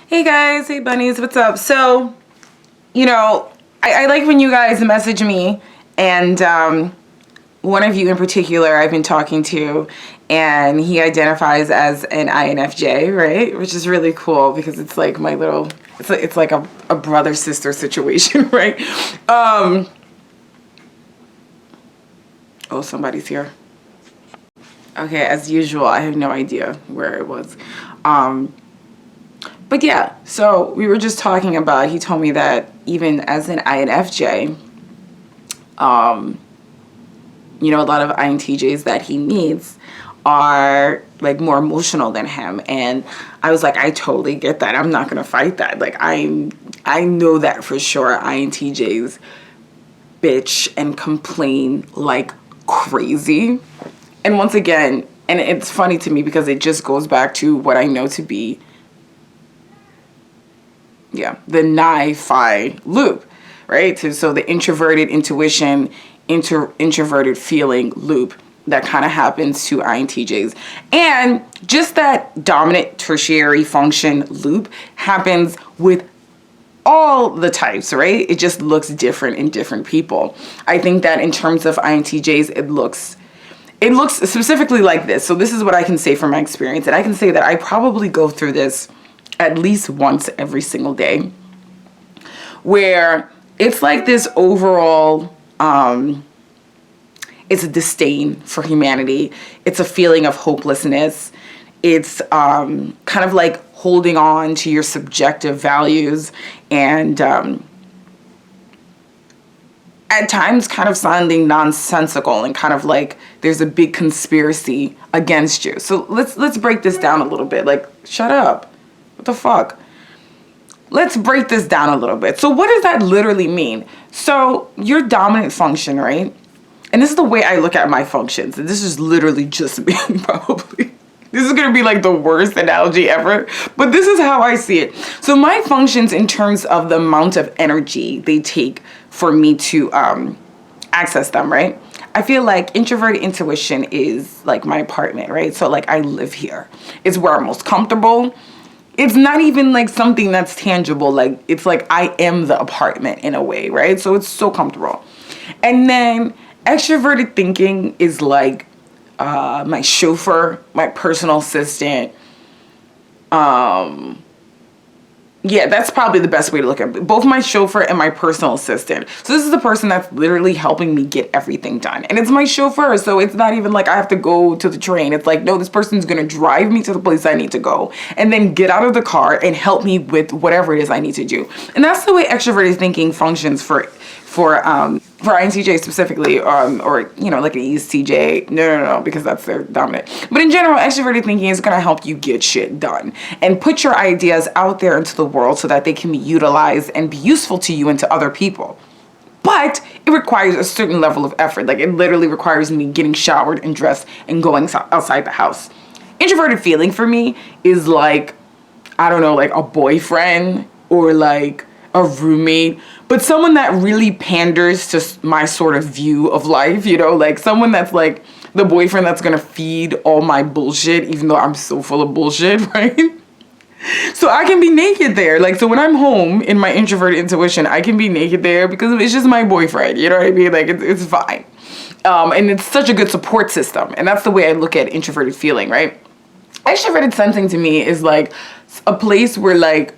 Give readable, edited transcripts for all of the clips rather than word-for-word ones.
Hey guys, hey bunnies, what's up? So, I like when you guys message me, and one of you in particular I've been talking to, and he identifies as an INFJ, right? Which is really cool because it's like my little, it's like a brother-sister situation, right? Oh, somebody's here. Okay, as usual, I have no idea where it was. But yeah, so we were just talking about, he told me that even as an INFJ, a lot of INTJs that he meets are like more emotional than him. And I was like, I totally get that. I'm not going to fight that. Like, I know that for sure. INTJs bitch and complain like crazy. And once again, and it's funny to me because it just goes back to what I know to be the Ni-Fi loop, right? So the introverted intuition, introverted feeling loop that kind of happens to INTJs. And just that dominant tertiary function loop happens with all the types, right? It just looks different in different people. I think that in terms of INTJs, it looks specifically like this. So this is what I can say from my experience. And I can say that I probably go through this at least once every single day, where it's like this overall, it's a disdain for humanity. It's a feeling of hopelessness. It's kind of like holding on to your subjective values and at times kind of sounding nonsensical and kind of like there's a big conspiracy against you. So let's break this down a little bit. Like, shut up. What the fuck? Let's break this down a little bit. So what does that literally mean? So your dominant function, right? And this is the way I look at my functions. And this is literally just me, probably. This is going to be like the worst analogy ever. But this is how I see it. So my functions in terms of the amount of energy they take for me to access them, right? I feel like introverted intuition is like my apartment, right? So like I live here. It's where I'm most comfortable. It's not even like something that's tangible. Like it's like I am the apartment in a way, right? So it's so comfortable. And then extroverted thinking is like my chauffeur, my personal assistant. Yeah, that's probably the best way to look at it. Both my chauffeur and my personal assistant. So this is the person that's literally helping me get everything done. And it's my chauffeur, so it's not even like I have to go to the train. It's like, no, this person's going to drive me to the place I need to go and then get out of the car and help me with whatever it is I need to do. And that's the way extroverted thinking functions for INTJ specifically, or like an ESTJ. No, because that's their dominant. But in general, extroverted thinking is going to help you get shit done and put your ideas out there into the world so that they can be utilized and be useful to you and to other people. But it requires a certain level of effort. Like it literally requires me getting showered and dressed and going outside the house. Introverted feeling for me is like, I don't know, like a boyfriend or like a roommate, but someone that really panders to my sort of view of life, like someone that's like the boyfriend that's gonna feed all my bullshit, even though I'm so full of bullshit, right? So I can be naked there. Like, so when I'm home in my introverted intuition, I can be naked there because it's just my boyfriend, you know what I mean? Like, it's fine. And it's such a good support system. And that's the way I look at introverted feeling, right? Extroverted sensing to me is like a place where like,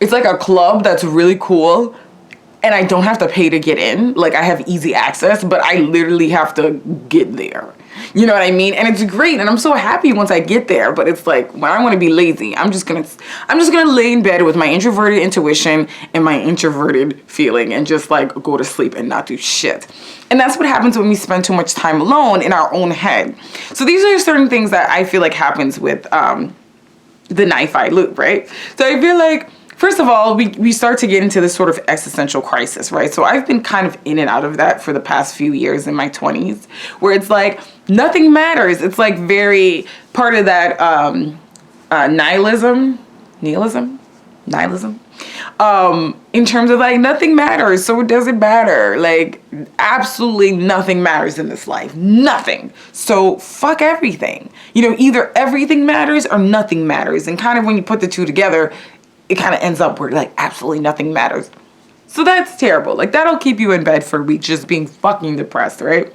it's like a club that's really cool and I don't have to pay to get in. Like I have easy access, but I literally have to get there. You know what I mean? And it's great. And I'm so happy once I get there. But it's like when I want to be lazy, I'm just gonna lay in bed with my introverted intuition and my introverted feeling and just like go to sleep and not do shit. And that's what happens when we spend too much time alone in our own head. So these are certain things that I feel like happens with the Ni-Fi loop, right? So I feel like, first of all, we start to get into this sort of existential crisis, right? So I've been kind of in and out of that for the past few years in my 20s, where it's like nothing matters. It's like very part of that nihilism, in terms of like nothing matters, so it doesn't matter. Like absolutely nothing matters in this life. Nothing. So fuck everything. Either everything matters or nothing matters. And kind of when you put the two together, it kind of ends up where like absolutely nothing matters. So that's terrible. Like that'll keep you in bed for a week just being fucking depressed, right?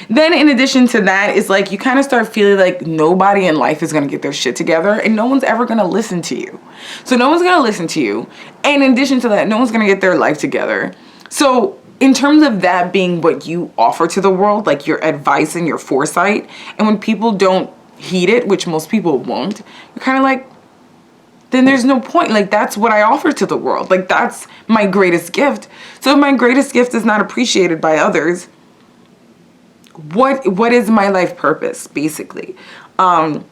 Then in addition to that, it's like you kind of start feeling like nobody in life is going to get their shit together and no one's ever going to listen to you. So no one's going to listen to you. And in addition to that, no one's going to get their life together. So in terms of that being what you offer to the world, like your advice and your foresight, and when people don't heed it, which most people won't, you're kind of like, then there's no point. Like that's what I offer to the world. Like that's my greatest gift. So if my greatest gift is not appreciated by others, what is my life purpose, basically? In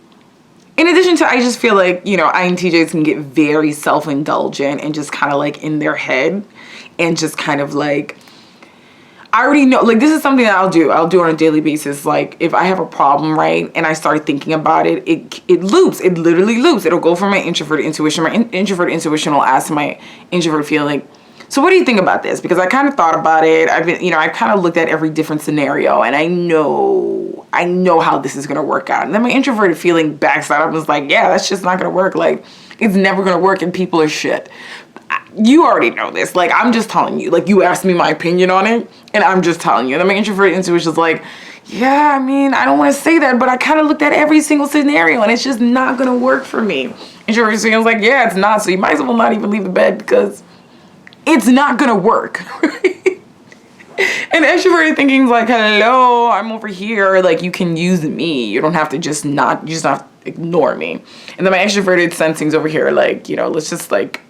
addition to, I just feel like, you know, INTJs can get very self-indulgent and just kind of like in their head and just kind of like, I already know, like this is something that I'll do on a daily basis. Like if I have a problem, right, and I start thinking about it, it loops, it literally loops. It'll go from my introvert intuition. My introvert intuition will ask my introvert feeling, so what do you think about this? Because I kind of thought about it. I kind of looked at every different scenario and I know how this is going to work out. And then my introverted feeling backs that up and was like, yeah, that's just not going to work. Like it's never going to work and people are shit. You already know this. Like I'm just telling you, like you asked me my opinion on it and I'm just telling you. And then my introverted intuition is like, yeah, I mean, I don't want to say that, but I kind of looked at every single scenario and it's just not going to work for me. Introverted feels like, yeah, it's not. So you might as well not even leave the bed because it's not gonna work. And extroverted thinking is like, hello, I'm over here. Like you can use me. You don't have to just not ignore me. And then my extroverted sensing's over here, like, you know, let's just like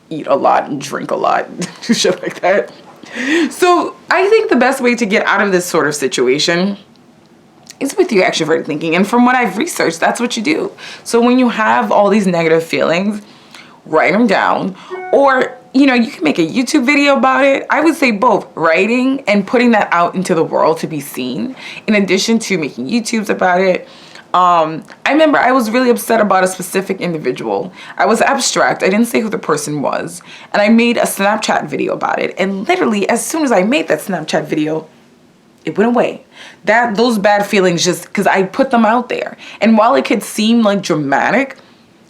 eat a lot and drink a lot, shit like that. So I think the best way to get out of this sort of situation is with your extroverted thinking. And from what I've researched, that's what you do. So when you have all these negative feelings, write them down, or you know, you can make a YouTube video about it. I would say both, writing and putting that out into the world to be seen, in addition to making YouTubes about it. I remember I was really upset about a specific individual. I was abstract. I didn't say who the person was. And I made a Snapchat video about it. And literally, as soon as I made that Snapchat video, it went away. Those bad feelings just, because I put them out there. And while it could seem like dramatic,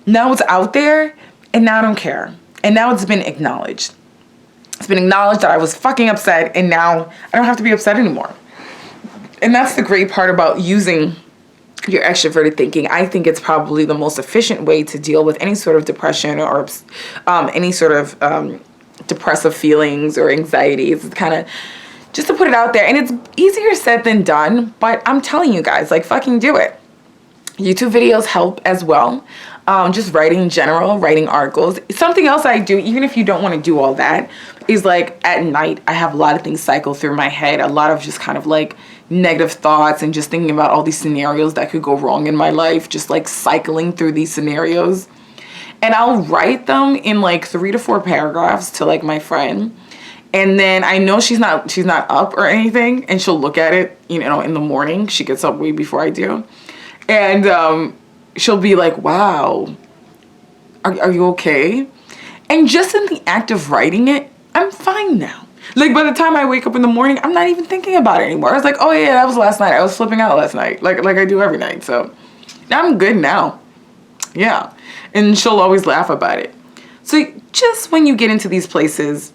now it's out there and now I don't care. And now it's been acknowledged. It's been acknowledged that I was fucking upset and now I don't have to be upset anymore. And that's the great part about using your extroverted thinking. I think it's probably the most efficient way to deal with any sort of depression or any sort of depressive feelings or anxieties. It's kind of just to put it out there. And it's easier said than done, but I'm telling you guys, like fucking do it. YouTube videos help as well. Just writing in general, writing articles. Something else I do, even if you don't want to do all that, is like at night, I have a lot of things cycle through my head. A lot of just kind of like negative thoughts and just thinking about all these scenarios that could go wrong in my life. Just like cycling through these scenarios. And I'll write them in like 3 to 4 paragraphs to like my friend. And then I know she's not up or anything. And she'll look at it, you know, in the morning. She gets up way before I do. And she'll be like, wow, are you okay? And just in the act of writing it, I'm fine now. Like by the time I wake up in the morning, I'm not even thinking about it anymore. I was like, oh yeah, that was last night. I was flipping out last night, like I do every night. So I'm good now. Yeah. And she'll always laugh about it. So just when you get into these places,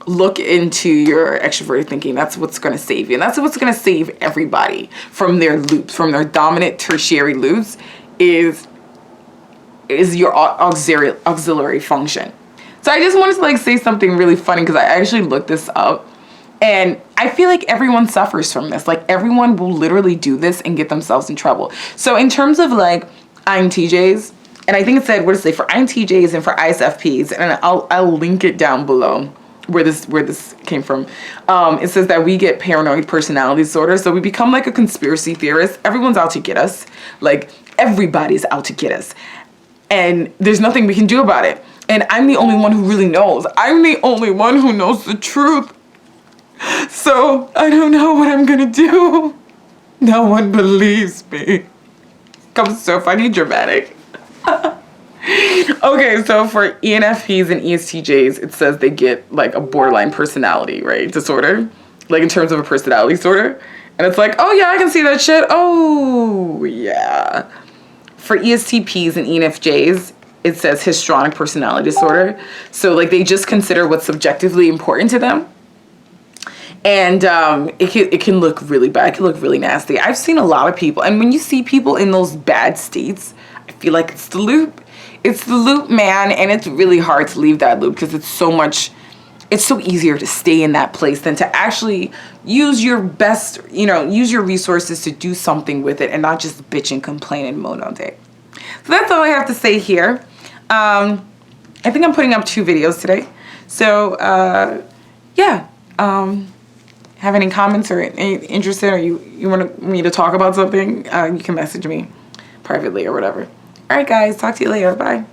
look into your extroverted thinking. That's what's going to save you. And that's what's going to save everybody from their loops, from their dominant tertiary loops, is your auxiliary function. So I just wanted to like say something really funny because I actually looked this up and I feel like everyone suffers from this. Like everyone will literally do this and get themselves in trouble. So in terms of like INTJs, and I think it said, what does it say, for INTJs and for ISFPs, and I'll link it down below where this came from. It says that we get paranoid personality disorder. So we become like a conspiracy theorist. Everyone's out to get us. Like everybody's out to get us. And there's nothing we can do about it. And I'm the only one who really knows. I'm the only one who knows the truth. So I don't know what I'm gonna do. No one believes me. Comes so funny dramatic. Okay, so for ENFPs and ESTJs, it says they get like a borderline personality, right, disorder, like in terms of a personality disorder. And it's like, oh yeah, I can see that shit. Oh yeah. For ESTPs and ENFJs, it says histrionic personality disorder. So like they just consider what's subjectively important to them. And it can look really bad. It can look really nasty. I've seen a lot of people. And when you see people in those bad states, I feel like it's the loop. It's the loop, man. And it's really hard to leave that loop because it's so easier to stay in that place than to actually use your best, use your resources to do something with it and not just bitch and complain and moan all day. So that's all I have to say here. I think I'm putting up 2 videos today. So, yeah. Have any comments or any interested, or you want me to talk about something, you can message me privately or whatever. All right, guys. Talk to you later. Bye.